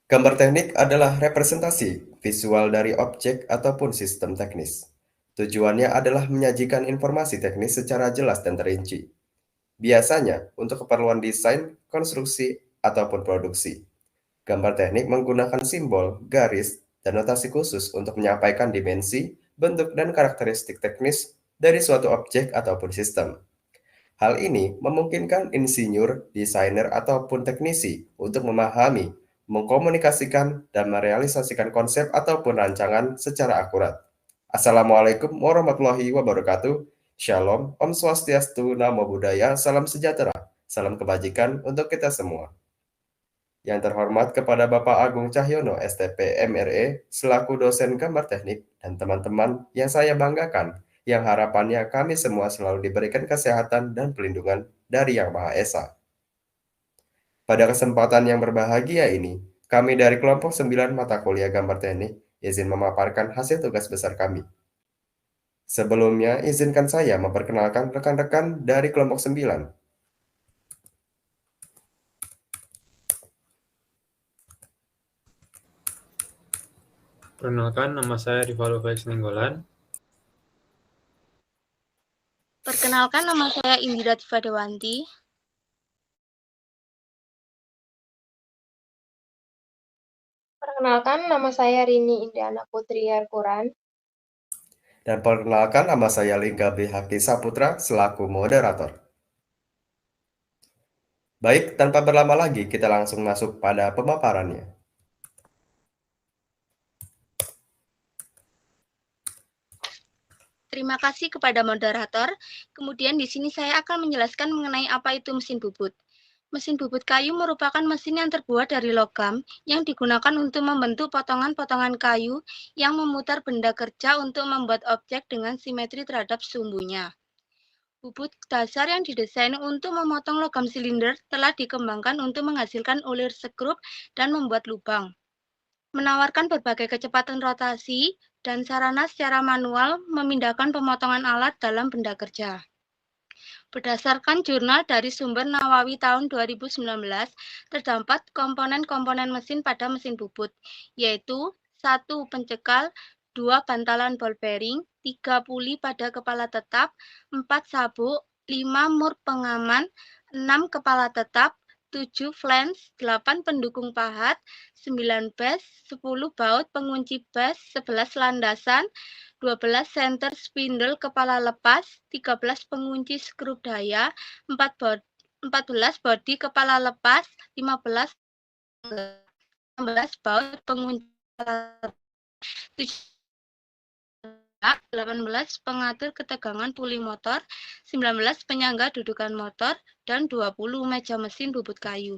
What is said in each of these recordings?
Gambar teknik adalah representasi visual dari objek ataupun sistem teknis. Tujuannya adalah menyajikan informasi teknis secara jelas dan terinci, biasanya untuk keperluan desain, konstruksi, ataupun produksi. Gambar teknik menggunakan simbol, garis, dan notasi khusus untuk menyampaikan dimensi, bentuk, dan karakteristik teknis dari suatu objek ataupun sistem. Hal ini memungkinkan insinyur, desainer, ataupun teknisi untuk memahami, mengkomunikasikan, dan merealisasikan konsep ataupun rancangan secara akurat. Assalamualaikum warahmatullahi wabarakatuh. Shalom, Om Swastiastu, Namo Buddhaya, Salam Sejahtera, Salam Kebajikan untuk kita semua. Yang terhormat kepada Bapak Agung Cahyono, STP MRE, selaku dosen gambar teknik, dan teman-teman yang saya banggakan, yang harapannya kami semua selalu diberikan kesehatan dan pelindungan dari Yang Maha Esa. Pada kesempatan yang berbahagia ini, kami dari kelompok 9 mata kuliah gambar teknik izin memaparkan hasil tugas besar kami. Sebelumnya, izinkan saya memperkenalkan rekan-rekan dari kelompok 9. Perkenalkan, nama saya Rivaldo Felix Nenggolan. Perkenalkan, nama saya Indira Tifadewanti. Perkenalkan, nama saya Rini Indiana Putri Yarkuran. Dan perkenalkan, nama saya Lingga Bihaki Saputra selaku moderator. Baik, tanpa berlama lagi, kita langsung masuk pada pemaparannya. Terima kasih kepada moderator. Kemudian di sini saya akan menjelaskan mengenai apa itu mesin bubut. Mesin bubut kayu merupakan mesin yang terbuat dari logam yang digunakan untuk membentuk potongan-potongan kayu yang memutar benda kerja untuk membuat objek dengan simetri terhadap sumbunya. Bubut dasar yang didesain untuk memotong logam silinder telah dikembangkan untuk menghasilkan ulir sekrup dan membuat lubang. Menawarkan berbagai kecepatan rotasi dan sarana secara manual memindahkan pemotongan alat dalam benda kerja. Berdasarkan jurnal dari sumber Nawawi tahun 2019, terdapat komponen-komponen mesin pada mesin bubut, yaitu 1 pencekal, 2 bantalan ball bearing, 3 puli pada kepala tetap, 4 sabuk, 5 mur pengaman, 6 kepala tetap, 7 flange, 8 pendukung pahat, 9 base, 10 baut pengunci base, 11 landasan, 12 center spindle kepala lepas, 13 pengunci skrup daya, 14 bodi kepala lepas, 15 16 baut pengunci kepala lepas, 18 pengatur ketegangan puli motor, 19 penyangga dudukan motor, dan 20 meja mesin bubut kayu.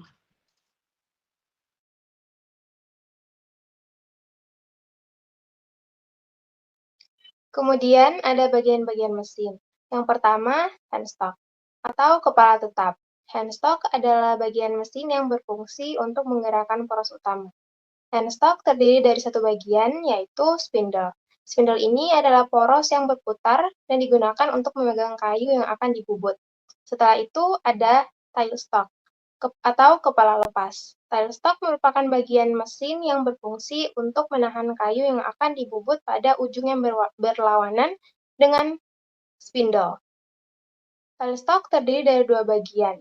Kemudian ada bagian-bagian mesin. Yang pertama, handstock atau kepala tetap. Handstock adalah bagian mesin yang berfungsi untuk menggerakkan poros utama. Handstock terdiri dari satu bagian, yaitu spindle. Spindle ini adalah poros yang berputar dan digunakan untuk memegang kayu yang akan dibubut. Setelah itu ada tailstock atau kepala lepas. Tailstock merupakan bagian mesin yang berfungsi untuk menahan kayu yang akan dibubut pada ujung yang berlawanan dengan spindle. Tailstock terdiri dari dua bagian.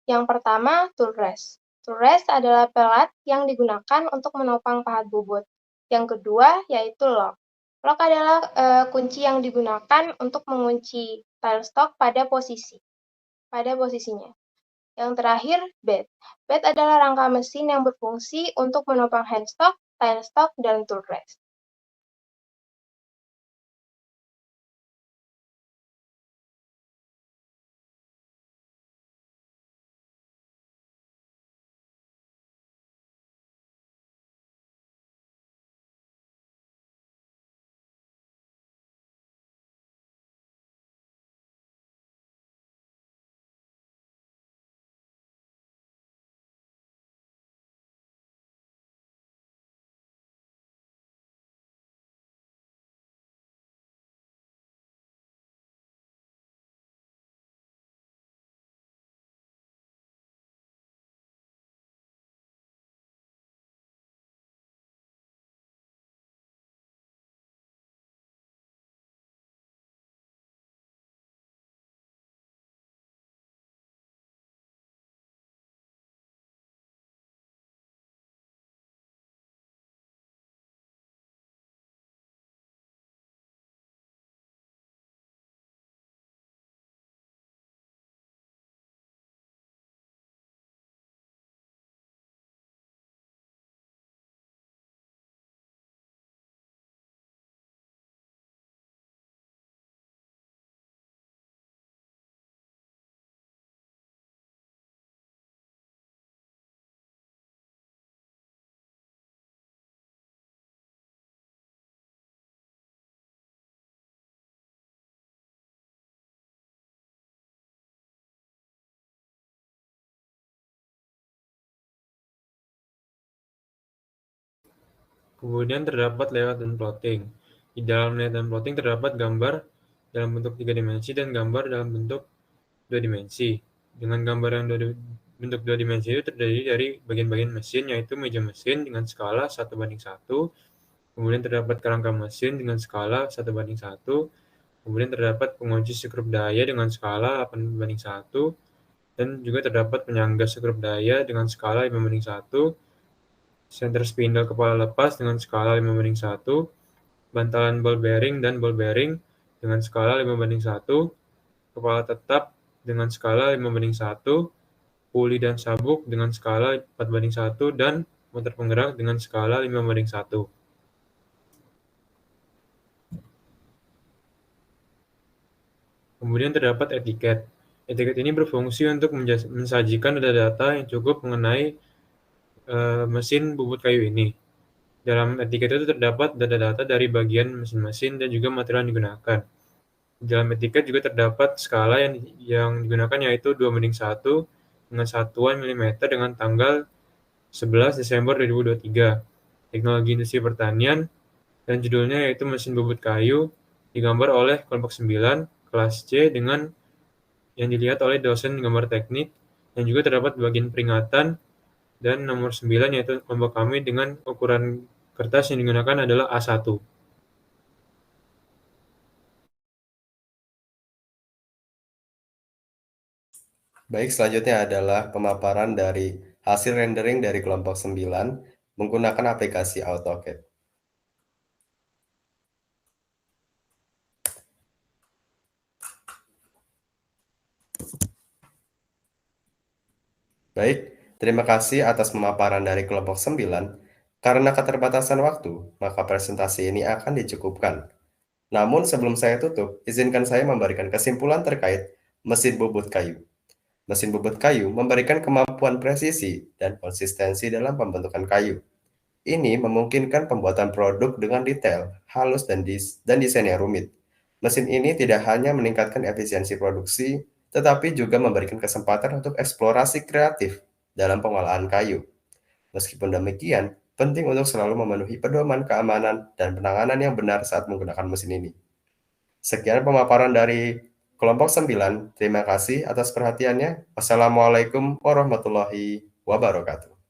Yang pertama, tool rest. Tool rest adalah pelat yang digunakan untuk menopang pahat bubut. Yang kedua, yaitu lock. Lock adalah kunci yang digunakan untuk mengunci tailstock pada posisinya. Yang terakhir, bed. Bed adalah rangka mesin yang berfungsi untuk menopang handstock, tailstock, dan tool rest. Kemudian terdapat layout dan plotting. Di dalam layout dan plotting terdapat gambar dalam bentuk 3 dimensi dan gambar dalam bentuk 2 dimensi. Dengan gambar yang bentuk 2 dimensi itu terdiri dari bagian-bagian mesin, yaitu meja mesin dengan skala 1:1, kemudian terdapat kerangka mesin dengan skala 1:1, kemudian terdapat pengunci skrup daya dengan skala 8:1, dan juga terdapat penyangga skrup daya dengan skala 5:1, center spindle kepala lepas dengan skala 5:1, bantalan ball bearing dan ball bearing dengan skala 5:1, kepala tetap dengan skala 5:1, puli dan sabuk dengan skala 4:1, dan motor penggerak dengan skala 5:1. Kemudian terdapat etiket. Etiket ini berfungsi untuk mensajikan data-data yang cukup mengenai mesin bubut kayu ini. Dalam etiket itu terdapat data-data dari bagian mesin-mesin dan juga material yang digunakan. Di dalam etiket juga terdapat skala yang digunakan, yaitu 2:1 dengan satuan mm dengan tanggal 11 Desember 2023. Teknologi industri pertanian, dan judulnya yaitu mesin bubut kayu, digambar oleh kelompok 9, kelas C, dengan yang dilihat oleh dosen gambar teknik, dan juga terdapat bagian peringatan dan nomor 9, yaitu kelompok kami, dengan ukuran kertas yang digunakan adalah A1. Baik, selanjutnya adalah pemaparan dari hasil rendering dari kelompok 9 menggunakan aplikasi AutoCAD. Baik, terima kasih atas pemaparan dari kelompok 9. Karena keterbatasan waktu, maka presentasi ini akan dicukupkan. Namun sebelum saya tutup, izinkan saya memberikan kesimpulan terkait mesin bubut kayu. Mesin bubut kayu memberikan kemampuan presisi dan konsistensi dalam pembentukan kayu. Ini memungkinkan pembuatan produk dengan detail, halus, dan desain yang rumit. Mesin ini tidak hanya meningkatkan efisiensi produksi, tetapi juga memberikan kesempatan untuk eksplorasi kreatif dalam pengolahan kayu. Meskipun demikian, penting untuk selalu memenuhi pedoman keamanan dan penanganan yang benar saat menggunakan mesin ini. Sekian pemaparan dari kelompok 9. Terima kasih atas perhatiannya. Wassalamualaikum warahmatullahi wabarakatuh.